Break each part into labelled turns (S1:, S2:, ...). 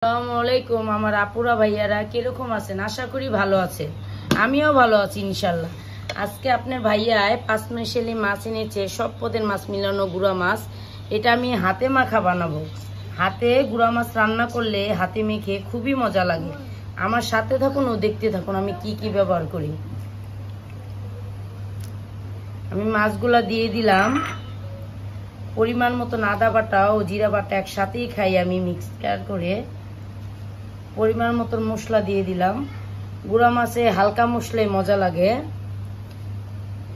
S1: আসসালামু আলাইকুম আমার আপুরা ভাইয়ারা কিরকম আছেন? আশা করি ভালো আছে। আমিও ভালো আছি ইনশাল্লাহ। আজকে আপনার ভাইয়ায় পাঁচমিশালি মাছ এনেছে, সব পদের মাছ মিলানো গুঁড়া মাছ। এটা আমি হাতে মাখা বানাবো। হাতে গুঁড়া মাছ রান্না করলে হাতে মেখে খুবই মজা লাগে। আমার সাথে থাকুন ও দেখতে থাকুন আমি কি কি ব্যবহার করি। আমি মাছগুলা দিয়ে দিলাম। পরিমাণ মতো আদা বাটা ও জিরা বাটা একসাথেই খাই আমি মিক্সচার করে। পরিমাণ মতো মশলা দিয়ে দিলাম। গুঁড়া মাছে হালকা মশলাই মজা লাগে।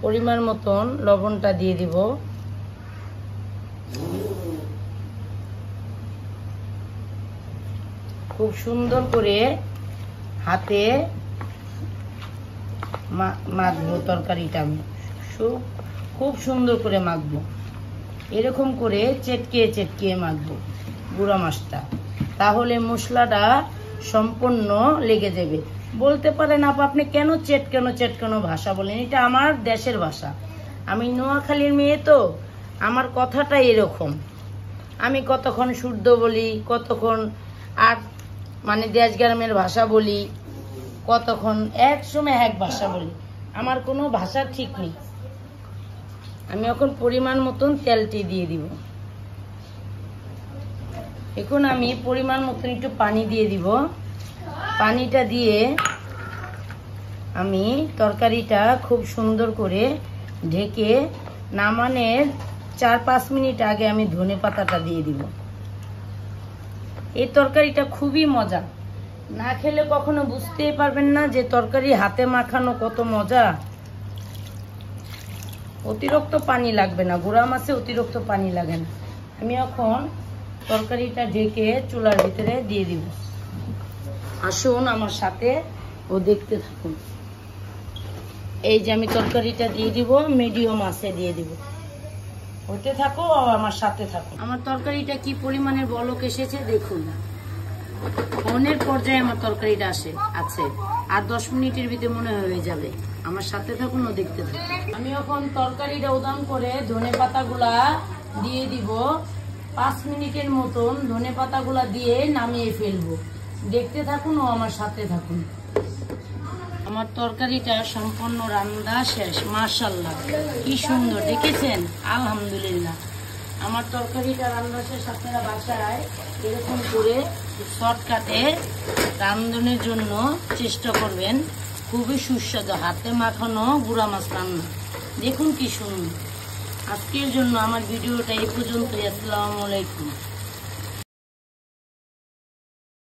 S1: পরিমাণ মতন লবণটা দিয়ে দিব। খুব সুন্দর করে হাতে মাখবো তরকারিটা। আমি খুব সুন্দর করে মাখবো। এরকম করে চেটকিয়ে চেটকিয়ে মাখবো গুঁড়া মাছটা, তাহলে মশলাটা সম্পূর্ণ লেগে যাবে। বলতে পারেন আপনি কেন চেটকানো ভাষা বলেন? এটা আমার দেশের ভাষা। আমি নোয়াখালীর মেয়ে, তো আমার কথাটা এরকম। আমি কতক্ষণ শুদ্ধ বলি, কতক্ষণ আর দেশ গ্রামের ভাষা বলি, কতক্ষণ এক সময় এক ভাষা বলি। আমার কোনো ভাষা ঠিক নেই। আমি এখন পরিমাণ মতন তেলটি দিয়ে দিব। এখন আমি পরিমাণ মতন একটু পানি দিয়ে দিব। পানিটা দিয়ে আমি তরকারিটা খুব সুন্দর করে ঢেকে নামানোর 4-5 মিনিট আগে আমি ধনে পাতাটা দিয়ে দিব। এই তরকারিটা খুবই মজা। না খেলে কখনো বুঝতেই পারবেন না যে তরকারি হাতে মাখানো কত মজা। অতিরিক্ত পানি লাগবে না, গুঁড়া মাছে অতিরিক্ত পানি লাগে না। আমি এখন তরকারিটা ঢেকে চুলার ভিতরে দিয়ে দিব। আসুন আমার সাথে ও দেখতে থাকুন। এই যে আমি তরকারিটা দিয়ে দিব, মিডিয়াম আঁচে দিয়ে দিব। হতে থাকো আর আমার সাথে থাকো। আমার তরকারিটা কি পরিমাণের বলক এসেছে দেখুন। ফোনের পর্যায়ে আমার তরকারিটা আছে। আর 10 মিনিটের ভিতরে মনে হয়ে যাবে। আমার সাথে থাকুন ও দেখতে থাকুন। আমি এখন তরকারিটা উদান করে ধনে পাতাগুলা দিয়ে দিব। 5 মিনিটের মতন ধনে পাতাগুলা দিয়ে নামিয়ে ফেলবো। দেখতে থাকুন ও আমার সাথে থাকুন। আমার তরকারিটা সম্পূর্ণ রান্না শেষ। মাশাআল্লাহ কি সুন্দর দেখেছেন? আলহামদুলিল্লাহ আমার তরকারিটা রান্না শেষ। আপনারা বাসায় এরকম করে শর্টকাটে রান্ধনের জন্য চেষ্টা করবেন। খুবই সুস্বাদু হাতে মাখানো গুঁড়া মাছ রান্না। দেখুন কি সুন্দর। আজকের জন্য আমার ভিডিওটা এই পর্যন্তই। আসসালামু আলাইকুম।